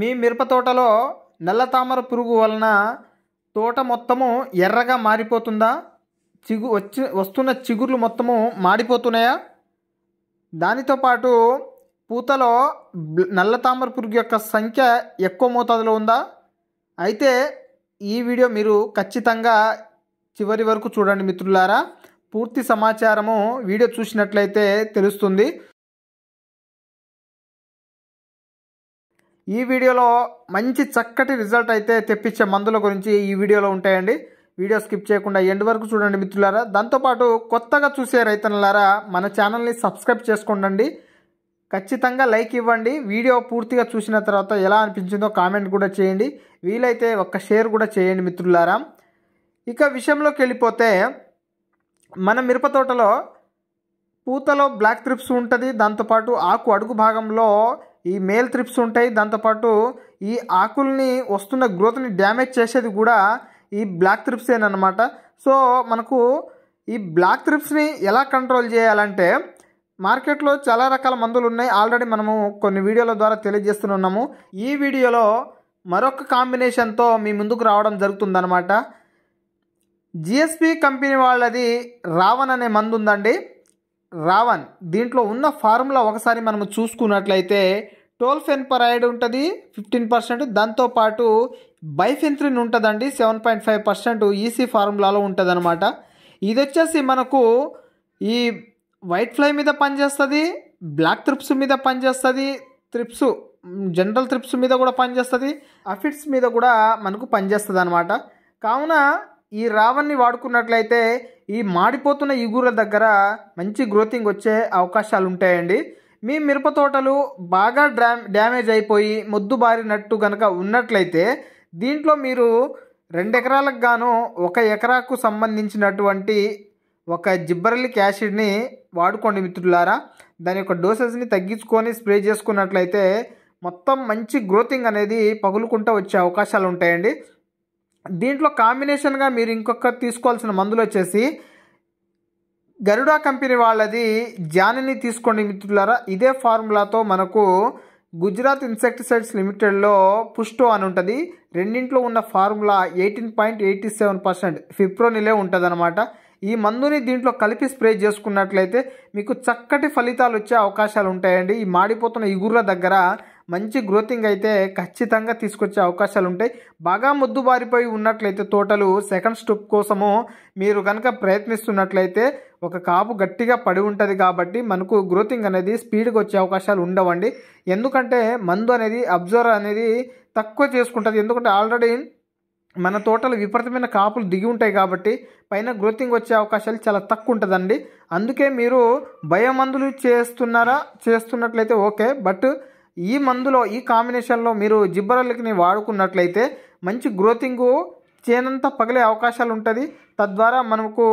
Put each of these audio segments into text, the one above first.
మీ మిరప తోటలో నల్ల తామర పురుగు వలన తోట మొత్తము ఎర్రగా మారిపోతుందా? వస్తున్న చిగుర్లు మొత్తము మాడిపోతున్నాయా? దానితో పాటు పూతలో నల్ల తామర పురుగు యొక్క సంఖ్య ఎక్కువ మోతాదులో ఉందా? అయితే ఈ వీడియో మీరు ఖచ్చితంగా చివరి వరకు చూడండి మిత్రులారా. పూర్తి సమాచారము వీడియో చూసినట్లయితే తెలుస్తుంది. ఈ వీడియోలో మంచి చక్కటి రిజల్ట్ అయితే తెప్పించే మందుల గురించి ఈ వీడియోలో ఉంటాయండి. వీడియో స్కిప్ చేయకుండా ఎండ్ వరకు చూడండి మిత్రులారా. దాంతోపాటు కొత్తగా చూసే రైతన్నలారా మన ఛానల్ని సబ్స్క్రైబ్ చేసుకోండి. ఖచ్చితంగా లైక్ ఇవ్వండి. వీడియో పూర్తిగా చూసిన తర్వాత ఎలా అనిపించిందో కామెంట్ కూడా చేయండి. వీలైతే ఒక్క షేర్ కూడా చేయండి మిత్రులారా. ఇక విషయంలోకి వెళ్ళిపోతే మన మిరప తోటలో పూతలో బ్లాక్ త్రిప్స్ ఉంటుంది. దాంతోపాటు ఆకు అడుగు భాగంలో ఈ మేల్ త్రిప్స్ ఉంటాయి. దాంతోపాటు ఈ ఆకుల్ని వస్తున్న గ్రోత్ని డ్యామేజ్ చేసేది కూడా ఈ బ్లాక్ త్రిప్సేనమాట. సో మనకు ఈ బ్లాక్ త్రిప్స్ని ఎలా కంట్రోల్ చేయాలంటే మార్కెట్లో చాలా రకాల మందులు ఉన్నాయి. ఆల్రెడీ మనము కొన్ని వీడియోల ద్వారా తెలియజేస్తున్నాము. ఈ వీడియోలో మరొక కాంబినేషన్తో మీ ముందుకు రావడం జరుగుతుందన్నమాట. జిఎస్పి కంపెనీ వాళ్ళది రావన్ అనే మందు ఉందండి. రావన్ దీంట్లో ఉన్న ఫార్ములా ఒకసారి మనము చూసుకున్నట్లయితే టోల్ఫెన్పరైడ్ ఉంటుంది 15%. దాంతోపాటు బైఫెన్త్రిన్ ఉంటుందండి 7.5% ఈసీ ఫార్ములాలో ఉంటుంది అనమాట. ఇది వచ్చేసి మనకు ఈ వైట్ ఫ్లై మీద పనిచేస్తుంది, బ్లాక్ త్రిప్స్ మీద పనిచేస్తుంది, త్రిప్స్ జనరల్ త్రిప్స్ మీద కూడా పనిచేస్తుంది, అఫిడ్స్ మీద కూడా మనకు పనిచేస్తుంది అనమాట. కావున ఈ రావన్ని వాడుకున్నట్లయితే ఈ మాడిపోతున్న ఇగుర్ల దగ్గర మంచి గ్రోతింగ్ వచ్చే అవకాశాలు ఉంటాయండి. మీ మిరప తోటలు బాగా డ్యామేజ్ అయిపోయి మొద్దు బారినట్టు కనుక ఉన్నట్లయితే దీంట్లో మీరు 2 ఎకరాలకు గాను 1 ఎకరాకు సంబంధించినటువంటి ఒక జిబ్బరెల్లిక్ యాసిడ్ని వాడుకోండి మిత్రులారా. దాని యొక్క డోసేజ్ని తగ్గించుకొని స్ప్రే చేసుకున్నట్లయితే మొత్తం మంచి గ్రోతింగ్ అనేది పగులుకుంటూ వచ్చే అవకాశాలు ఉంటాయండి. దీంట్లో కాంబినేషన్గా మీరు ఇంకొక తీసుకోవాల్సిన మందులు వచ్చేసి గరుడా కంపెనీ వాళ్ళది జానిని తీసుకోండి మిత్రులారా. ఇదే ఫార్ములాతో మనకు గుజరాత్ ఇన్సెక్టిసైడ్స్ లిమిటెడ్లో పుష్టో అని ఉంటుంది. రెండింట్లో ఉన్న ఫార్ములా 18.87% ఫిప్రోనిలే ఉంటుంది అనమాట. ఈ మందుని దీంట్లో కలిపి స్ప్రే చేసుకున్నట్లయితే మీకు చక్కటి ఫలితాలు వచ్చే అవకాశాలు ఉంటాయండి. ఈ మాడిపోతున్న ఇగుర్ల దగ్గర మంచి గ్రోతింగ్ అయితే ఖచ్చితంగా తీసుకొచ్చే అవకాశాలు ఉంటాయి. బాగా మొద్దు బారిపోయి ఉన్నట్లయితే తోటలు సెకండ్ స్టెప్ కోసము మీరు కనుక ప్రయత్నిస్తున్నట్లయితే ఒక కాపు గట్టిగా పడి ఉంటుంది కాబట్టి మనకు గ్రోతింగ్ అనేది స్పీడ్గా వచ్చే అవకాశాలు ఉండవండి. ఎందుకంటే మందు అనేది అబ్జర్వ్ అనేది తక్కువ చేసుకుంటుంది. ఎందుకంటే ఆల్రెడీ మన తోటలు విపరీతమైన కాపులు దిగి ఉంటాయి కాబట్టి పైన గ్రోతింగ్ వచ్చే అవకాశాలు చాలా తక్కువ ఉంటుందండి. అందుకే మీరు బయోమందులు చేస్తున్నట్లయితే ఓకే, బట్ ఈ మందులో ఈ కాంబినేషన్లో మీరు జిబ్బరెల్లిక్ని వాడుకున్నట్లయితే మంచి గ్రోతింగు చేనంతా పగిలే అవకాశాలు ఉంటుంది. తద్వారా మనకు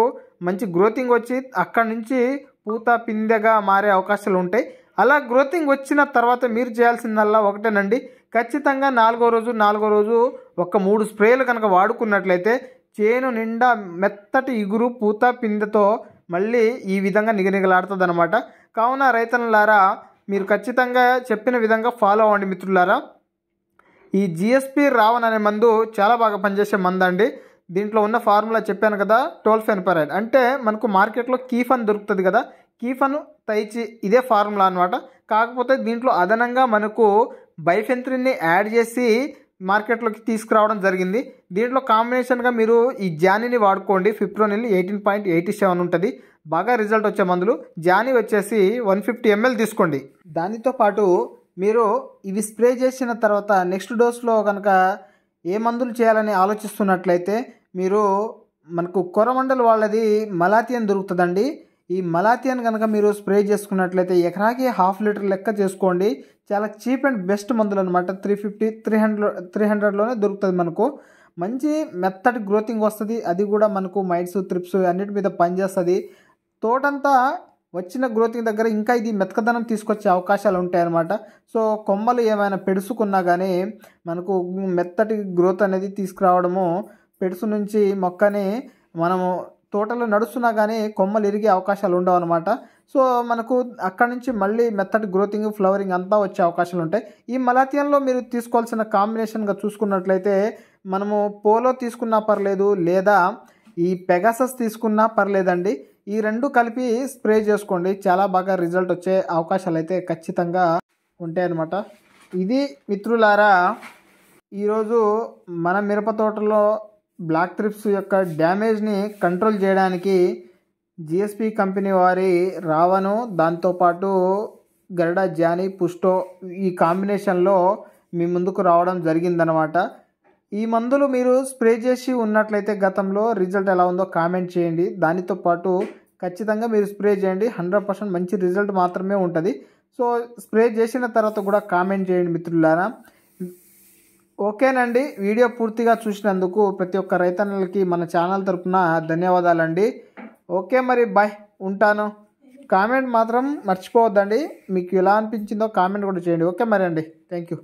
మంచి గ్రోతింగ్ వచ్చి అక్కడి నుంచి పూత పిందెగా మారే అవకాశాలు ఉంటాయి. అలా గ్రోతింగ్ వచ్చిన తర్వాత మీరు చేయాల్సిందల్లా ఒకటేనండి, ఖచ్చితంగా నాలుగో రోజు ఒక 3 స్ప్రేలు కనుక వాడుకున్నట్లయితే చేను నిండా మెత్తటి ఇగురు పూత పిందెతో మళ్ళీ ఈ విధంగా నిగనిగలాడుతుంది అనమాట. కావున రైతన్నలారా మీరు ఖచ్చితంగా చెప్పిన విధంగా ఫాలో అవ్వండి మిత్రులారా. ఈ జిఎస్పి రావన్ అనే మందు చాలా బాగా పనిచేసే మందు అండి. దీంట్లో ఉన్న ఫార్ములా చెప్పాను కదా, టోల్ఫెన్పరైడ్ అంటే మనకు మార్కెట్లో కీఫన్ దొరుకుతుంది కదా, కీఫన్ తైచి ఇదే ఫార్ములా అనమాట. కాకపోతే దీంట్లో అదనంగా మనకు బైఫెన్త్రిన్ని యాడ్ చేసి మార్కెట్లోకి తీసుకురావడం జరిగింది. దీంట్లో కాంబినేషన్గా మీరు ఈ జానీని వాడుకోండి. ఫిప్రోనిల్ 18.87 ఉంటుంది. బాగా రిజల్ట్ వచ్చే మందులు. జానీ వచ్చేసి 150 ml తీసుకోండి. దానితో పాటు మీరు ఇవి స్ప్రే చేసిన తర్వాత నెక్స్ట్ డోస్లో కనుక ఏ మందులు చేయాలని ఆలోచిస్తున్నట్లయితే మీరు మనకు కొరమండల్ వాళ్ళది మలాథియన్ దొరుకుతుందండి. ఈ మలాథియన్ కనుక మీరు స్ప్రే చేసుకున్నట్లయితే ఎకరాకి 1/2 లీటర్ లెక్క చేసుకోండి. చాలా చీప్ అండ్ బెస్ట్ మందులు అనమాట. 350-300లోనే దొరుకుతుంది. మనకు మంచి మెత్తటి గ్రోతింగ్ వస్తుంది. అది కూడా మనకు మైట్స్ త్రిప్స్ అన్నిటి మీద పనిచేస్తుంది. తోటంతా వచ్చిన గ్రోతింగ్ దగ్గర ఇంకా ఇది మెతకదనం తీసుకొచ్చే అవకాశాలు ఉంటాయన్నమాట. సో కొమ్మలు ఏమైనా పెడుసుకున్నా కానీ మనకు మెత్తటి గ్రోత్ అనేది తీసుకురావడము, పెడుసు నుంచి మొక్కని మనము తోటలో నడుస్తున్నా కానీ కొమ్మలు ఇరిగే అవకాశాలు ఉండవు అనమాట. సో మనకు అక్కడ నుంచి మళ్ళీ మెత్తటి గ్రోతింగ్ ఫ్లవరింగ్ అంతా వచ్చే అవకాశాలు ఉంటాయి. ఈ మలాథియన్లో మీరు తీసుకోవాల్సిన కాంబినేషన్గా చూసుకున్నట్లయితే మనము పోలో తీసుకున్నా పర్లేదు, లేదా ఈ పెగాసస్ తీసుకున్నా పర్లేదండి. ఈ రెండు కలిపి స్ప్రే చేసుకోండి, చాలా బాగా రిజల్ట్ వచ్చే అవకాశాలు అయితే ఖచ్చితంగా ఉంటాయన్నమాట. ఇది మిత్రులారా ఈరోజు మన మిరప తోటలో బ్లాక్ థ్రిప్స్ యొక్క డ్యామేజ్ని కంట్రోల్ చేయడానికి జిఎస్పి కంపెనీ వారి రావను, దాంతోపాటు గరుడా జానీ పుస్టో ఈ కాంబినేషన్లో మీ ముందుకు రావడం జరిగిందనమాట. ఈ మందులు మీరు స్ప్రే చేసి ఉన్నట్లయితే గతంలో రిజల్ట్ ఎలా ఉందో కామెంట్ చేయండి. దానితో పాటు ఖచ్చితంగా మీరు స్ప్రే చేయండి, 100% మంచి రిజల్ట్ మాత్రమే ఉంటుంది. సో స్ప్రే చేసిన తర్వాత కూడా కామెంట్ చేయండి మిత్రులారా. ఓకేనండి, వీడియో పూర్తిగా చూసినందుకు ప్రతి ఒక్క రైతన్నలకి మన ఛానల్ తరపున ధన్యవాదాలండి. ఓకే మరి బాయ్, ఉంటాను. కామెంట్ మాత్రం మర్చిపోవద్దండి, మీకు ఎలా అనిపించిందో కామెంట్ కూడా చేయండి. ఓకే మరి అండి, థ్యాంక్ యూ.